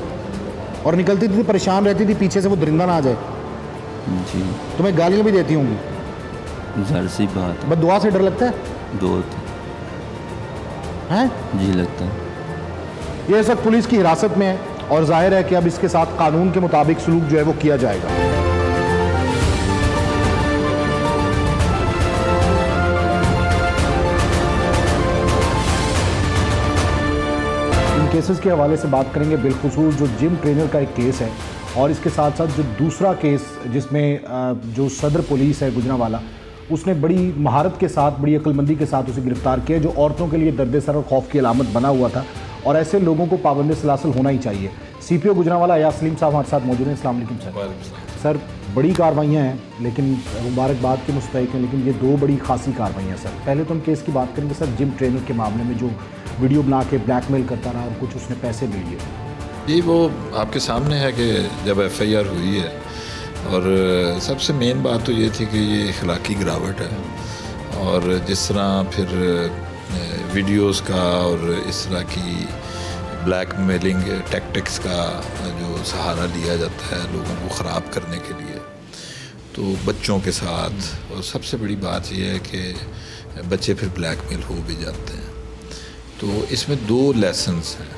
और निकलती थी परेशान रहती थी पीछे से वो दरिंदा ना आ जाए। जी। तुम्हें गालियाँ भी देती होंगी? ज़ाहिर सी बात है। बददुआ से डर लगता है? दो हैं? जी लगता है। ये सब पुलिस की हिरासत में है और जाहिर है कि अब इसके साथ कानून के मुताबिक सलूक जो है वो किया जाएगा। इन केसेस के हवाले से बात करेंगे, बिलखुसूस जो जिम ट्रेनर का एक केस है और इसके साथ साथ जो दूसरा केस जिसमें जो सदर पुलिस है गुजरांवाला, उसने बड़ी महारत के साथ, बड़ी अक्लमंदी के साथ उसे गिरफ्तार किया, जो औरतों के लिए दर्द सर और खौफ की अलामत बना हुआ था। और ऐसे लोगों को पाबंद सलासल होना ही चाहिए। CPO गुजरांवाला अयाज सलीम साहब हमारे साथ मौजूद हैं। अस्सलाम वालेकुम सर। सर बड़ी कार्रवाइयाँ हैं, लेकिन मुबारकबाद के मुस्तहिक हैं, लेकिन ये 2 बड़ी खासी कार्रवाइयाँ सर। पहले तो हम केस की बात करेंगे सर, जिम ट्रेनर के मामले में जो वीडियो बना के ब्लैकमेल करता रहा और कुछ उसने पैसे भी लिए। जी, वो आपके सामने है कि जब FIR हुई है, और सबसे मेन बात तो ये थी कि ये अखलाकी गिरावट है, और जिस तरह फिर वीडियोस का और इस तरह की ब्लैकमेलिंग टैक्टिक्स का जो सहारा लिया जाता है लोगों को ख़राब करने के लिए, तो बच्चों के साथ। और सबसे बड़ी बात यह है कि बच्चे फिर ब्लैकमेल हो भी जाते हैं। तो इसमें 2 लेसन्स हैं।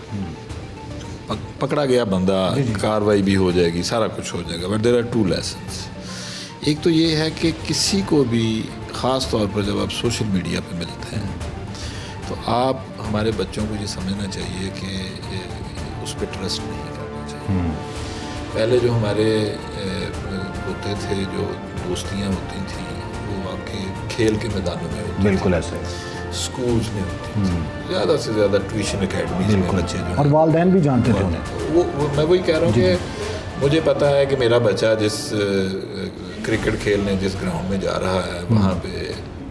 पकड़ा गया बंदा, कार्रवाई भी हो जाएगी, सारा कुछ हो जाएगा, बट देयर आर 2 लेसन्स। एक तो ये है कि किसी को भी ख़ास तौर पर जब आप सोशल मीडिया पे मिलते हैं तो आप, हमारे बच्चों को ये समझना चाहिए कि उस पर ट्रस्ट नहीं करना चाहिए। पहले जो हमारे होते थे, जो दोस्तियाँ होती थी, वो आपके खेल के मैदानों में होती, बिल्कुल ऐसे स्कूल्स में होती थी, ज़्यादा से ज़्यादा ट्यूशन अकेडमीज में बच्चे जो, और वालिदैन भी जानते थे उन्हें। वो मैं वही कह रहा हूँ कि मुझे पता है कि मेरा बच्चा जिस क्रिकेट खेलने जिस ग्राउंड में जा रहा है, वहाँ पे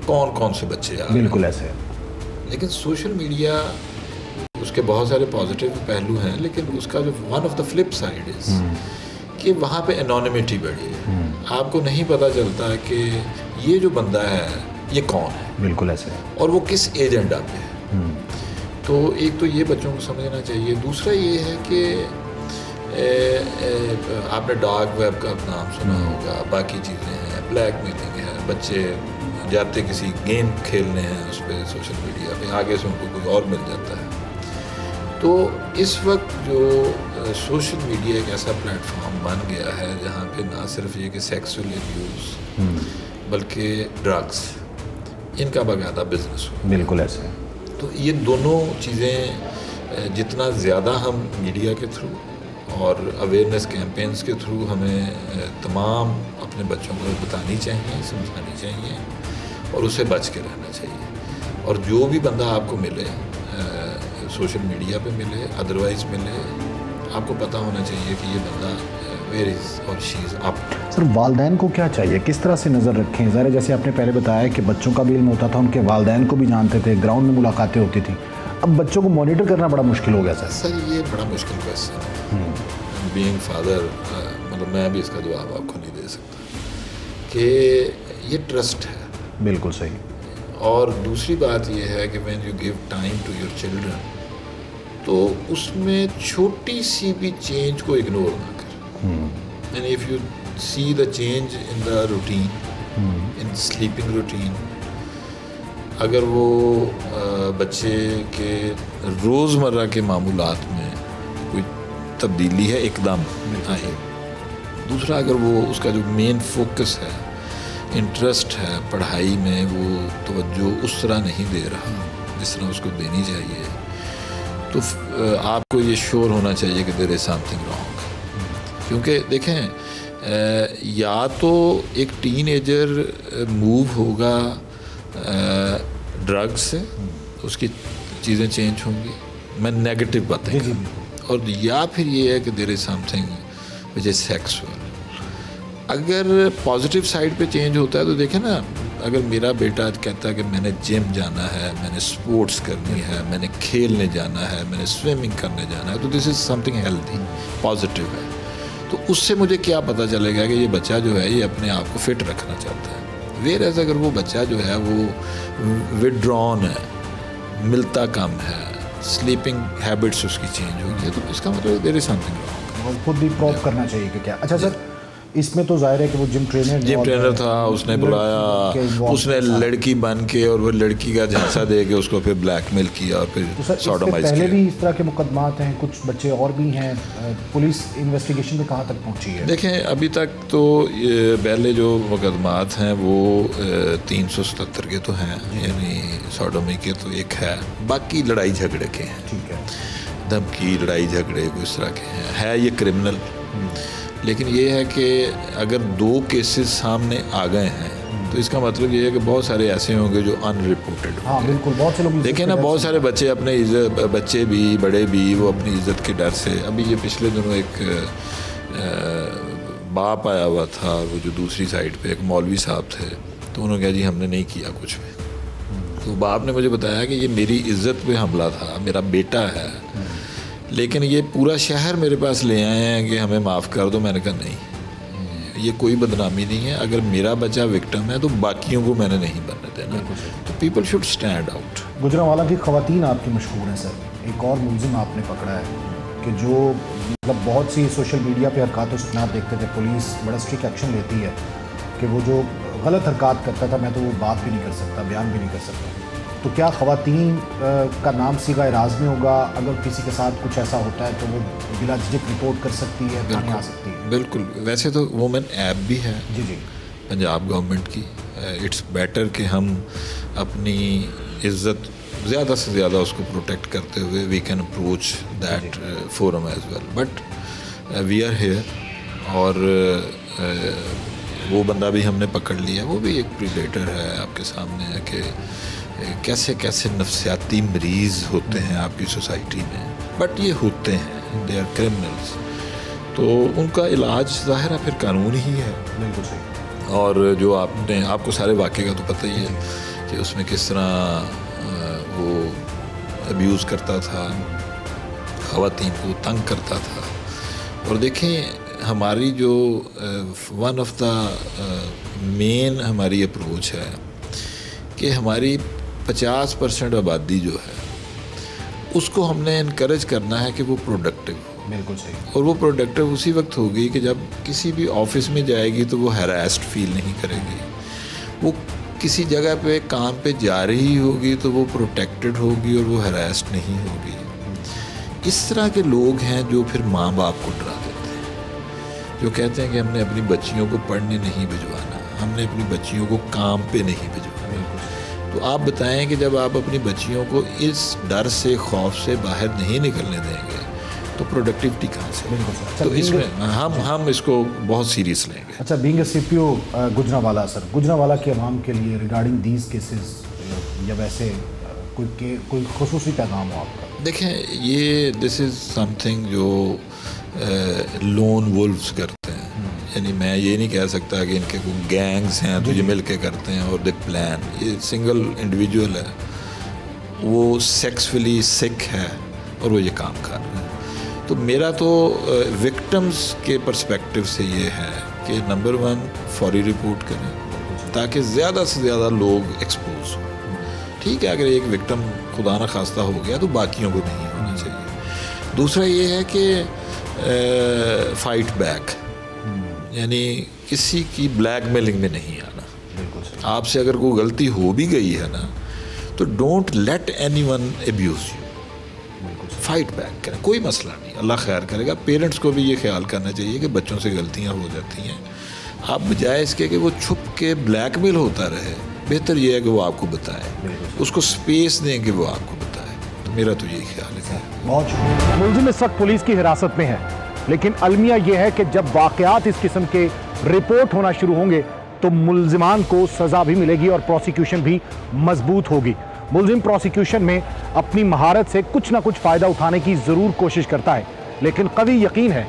कौन कौन से बच्चे आ रहे हैं। बिल्कुल ऐसे। लेकिन सोशल मीडिया उसके बहुत सारे पॉजिटिव पहलू हैं, लेकिन उसका जो one of the flip side is कि वहाँ पे एनोनिमिटी बढ़ी है। आपको नहीं पता चलता कि ये जो बंदा है ये कौन है, बिल्कुल ऐसे है, और वो किस एजेंडा पे है। तो एक तो ये बच्चों को समझना चाहिए। दूसरा ये है कि आपने डार्क वेब का नाम सुना होगा, बाकी चीज़ें हैं, ब्लैकमेलिंग है, बच्चे जाते किसी गेम खेलने हैं उस पर सोशल मीडिया पे, आगे से उनको कोई और मिल जाता है। तो इस वक्त जो सोशल मीडिया एक ऐसा प्लेटफॉर्म बन गया है जहाँ पे ना सिर्फ ये कि सेक्सुअल अब्यूज़ बल्कि ड्रग्स, इनका बाकायदा बिजनेस हो। बिल्कुल ऐसे है। तो ये दोनों चीज़ें जितना ज़्यादा हम मीडिया के थ्रू और अवेयरनेस कैंपेन्स के थ्रू हमें तमाम अपने बच्चों को बतानी चाहिए, समझानी चाहिए और उससे बच के रहना चाहिए। और जो भी बंदा आपको मिले, सोशल मीडिया पे मिले, अदरवाइज़ मिले, आपको पता होना चाहिए कि ये बंदा वेयर इज़ और शी इज़ अप। सर वालदैन को क्या चाहिए, किस तरह से नज़र रखें? ज़रा जैसे आपने पहले बताया कि बच्चों का भी इल्म होता था, उनके वालदैन को भी जानते थे, ग्राउंड में मुलाकातें होती थी, अब बच्चों को मॉनिटर करना बड़ा मुश्किल हो गया सर ये बड़ा मुश्किल क्वेश्चन है। बीइंग फादर मतलब मैं भी इसका जवाब आपको नहीं दे सकता कि ये ट्रस्ट है। बिल्कुल सही। और दूसरी बात ये है कि when you give time to your children, तो उसमें छोटी सी भी चेंज को इग्नोर ना करें। And if you see the change in the routine, in sleeping routine, अगर वो बच्चे के रोज़मर्रा के मामूलात में कोई तब्दीली है एकदम आए। दूसरा, अगर वो उसका जो मेन फोकस है, इंटरेस्ट है पढ़ाई में, वो तवज्जो उस तरह नहीं दे रहा जिस तरह उसको देनी चाहिए, तो आपको ये श्योर होना चाहिए कि देयर इज़ समथिंग रॉन्ग। क्योंकि देखें, या तो एक टीनेजर मूव होगा ड्रग्स से, उसकी चीज़ें चेंज होंगी, मैं नेगेटिव बातें, और या फिर ये है कि there is something which is sexual. अगर पॉजिटिव साइड पे चेंज होता है तो देखें ना, अगर मेरा बेटा कहता है कि मैंने जिम जाना है, मैंने स्पोर्ट्स करनी है, मैंने खेलने जाना है, मैंने स्विमिंग करने जाना है, तो this is something healthy, positive है। तो उससे मुझे क्या पता चलेगा कि ये बच्चा जो है ये अपने आप को फिट रखना चाहता है। वेयर एज अगर वो बच्चा जो है वो विड्रॉन है, मिलता कम है, स्लीपिंग हैबिट्स उसकी चेंज हो गई, तो इसका मतलब देयर इज समथिंग रॉन्ग। खुद भी प्रॉप करना चाहिए कि क्या। अच्छा सर, इसमें तो जाहिर है कि वो जिम ट्रेनर था, उसने बुलाया, उसने लड़की बन के और वो लड़की का झांसा दे के उसको फिर ब्लैकमेल किया और फिर सॉडोमाइज किया। पहले भी इस तरह के मुकदमात हैं, कुछ बच्चे और भी हैं, पुलिस इन्वेस्टिगेशन में कहाँ तक पहुँची है? देखें, अभी तक तो पहले जो मुकदमात हैं वो 377 के तो हैं, यानी सॉडोमी के तो एक है, बाकी लड़ाई झगड़े के हैं, ठीक है, धमकी लड़ाई झगड़े को इस तरह के है ये क्रिमिनल। लेकिन ये है कि अगर 2 केसेस सामने आ गए हैं तो इसका मतलब ये है कि बहुत सारे ऐसे होंगे जो अनरिपोर्टेड होंगे। हाँ बिल्कुल, बहुत से लोग देखें ना, बहुत सारे बच्चे अपने बच्चे भी बड़े भी वो अपनी इज़्ज़त के डर से, अभी ये पिछले दिनों एक बाप आया हुआ था, वो जो दूसरी साइड पे एक मौलवी साहब थे, तो उन्होंने कहा जी हमने नहीं किया कुछ भी। तो बाप ने मुझे बताया कि ये मेरी इज़्ज़त पे हमला था, मेरा बेटा है, लेकिन ये पूरा शहर मेरे पास ले आए हैं कि हमें माफ़ कर दो। मैंने कहा नहीं, ये कोई बदनामी नहीं है, अगर मेरा बच्चा विक्टिम है तो बाकियों को मैंने नहीं बनने देना। तो people should stand out. Gujranwala की ख़वातीन आपकी मशहूर हैं सर, एक और मुलजिम आपने पकड़ा है कि जो मतलब बहुत सी सोशल मीडिया पे हरकत उसमें आप देखते थे, पुलिस बड़ा स्ट्रिक्ट एक्शन लेती है कि वो जो गलत हरकत करता था, मैं तो वो बात भी नहीं कर सकता, बयान भी नहीं कर सकता। तो क्या ख़वातीन का नाम सीगा एराज में होगा? अगर किसी के साथ कुछ ऐसा होता है तो वो बिला झिझक रिपोर्ट कर सकती है, थाने आ सकती है? बिल्कुल, वैसे तो वुमेन ऐप भी है जी जी पंजाब गवर्नमेंट की। इट्स बेटर कि हम अपनी इज़्ज़त ज़्यादा से ज़्यादा उसको प्रोटेक्ट करते हुए we can approach that forum as well, but we are here. और वो बंदा भी हमने पकड़ लिया, वो भी एक प्रीडेटर है, आपके सामने है कि कैसे कैसे नफ्सियाती मरीज़ होते हैं आपकी सोसाइटी में, बट ये होते हैं, दे आर क्रिमिनल्स। तो उनका इलाज ज़ाहिर है फिर कानून ही है। बिल्कुल सही। और जो आपको सारे वाक़े का तो पता ही है कि उसमें किस तरह वो अब्यूज़ करता था, ख़वातीन को तंग करता था। और देखें हमारी जो वन ऑफ द मेन हमारी अप्रोच है कि हमारी 50% आबादी जो है उसको हमने इनकरेज करना है कि वो प्रोडक्टिव हो। बिल्कुल सही। और वो प्रोडक्टिव उसी वक्त होगी कि जब किसी भी ऑफिस में जाएगी तो वो हैरास्ड फील नहीं करेगी, वो किसी जगह पे काम पे जा रही होगी तो वो प्रोटेक्टेड होगी और वो हैरास्ड नहीं होगी। इस तरह के लोग हैं जो फिर माँ बाप को डरा देते हैं, जो कहते हैं कि हमने अपनी बच्चियों को पढ़ने नहीं भिजवाना, हमने अपनी बच्चियों को काम पे नहीं भिजवाना। तो आप बताएं कि जब आप अपनी बच्चियों को इस डर से, खौफ से बाहर नहीं निकलने देंगे तो प्रोडक्टिविटी कहाँ से? बिल्कुल। तो इसमें हम इसको बहुत सीरियस लेंगे। अच्छा, being a CPO Gujranwala sir, Gujranwala के अवाम के लिए रिगार्डिंग दीज केसेस या वैसे कोई खुसूसी पैगाम हो आपका? देखें, ये दिस इज़ समथिंग जो लोन वुल्व्स करते हैं। यानी मैं ये नहीं कह सकता कि इनके कोई गैंग्स हैं तो ये मिल के करते हैं और दे प्लान। ये सिंगल इंडिविजुअल है, वो सेक्सुअली सिक है और वो ये काम कर रहा है। तो मेरा तो विक्टिम्स के पर्सपेक्टिव से ये है कि नंबर 1 फौरी रिपोर्ट करें ताकि ज़्यादा से ज़्यादा लोग एक्सपोज हों। ठीक है, अगर एक विक्टिम खुदा न खास्ता हो गया तो बाकियों को नहीं होना चाहिए। दूसरा ये है कि फाइट बैक, यानी किसी की ब्लैकमेलिंग में नहीं आना। आपसे अगर कोई गलती हो भी गई है ना तो don't let anyone abuse you, fight back करें, कोई मसला नहीं, अल्लाह खैर करेगा। पेरेंट्स को भी ये ख्याल करना चाहिए कि बच्चों से गलतियां हो जाती हैं, आप बजाय इसके कि वो छुप के ब्लैकमेल होता रहे, बेहतर ये है कि वो आपको बताए, उसको स्पेस दें कि वो आपको बताए। तो मेरा तो यही ख्याल है। बहुत शुक्रिया। मुलजिम इस वक्त पुलिस की हिरासत में है, लेकिन अलमिया यह है कि जब वाकयात इस किस्म के रिपोर्ट होना शुरू होंगे तो मुलजिमान को सज़ा भी मिलेगी और प्रोसिक्यूशन भी मजबूत होगी। मुलजिम प्रोसिक्यूशन में अपनी महारत से कुछ ना कुछ फ़ायदा उठाने की ज़रूर कोशिश करता है, लेकिन कभी यकीन है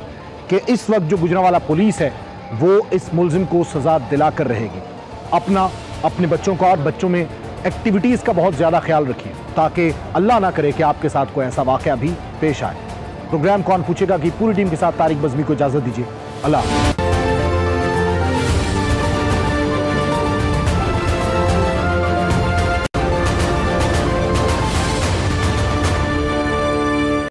कि इस वक्त जो गुजरांवाला पुलिस है वो इस मुलजिम को सज़ा दिला कर रहेगी। अपने बच्चों का और बच्चों में एक्टिविटीज़ का बहुत ज़्यादा ख्याल रखिए ताकि अल्लाह ना करे कि आपके साथ कोई ऐसा वाक़या भी पेश आए। प्रोग्राम कौन पूछेगा की पूरी टीम के साथ तारिक बज़मी को इजाज़त दीजिए। अल्लाह।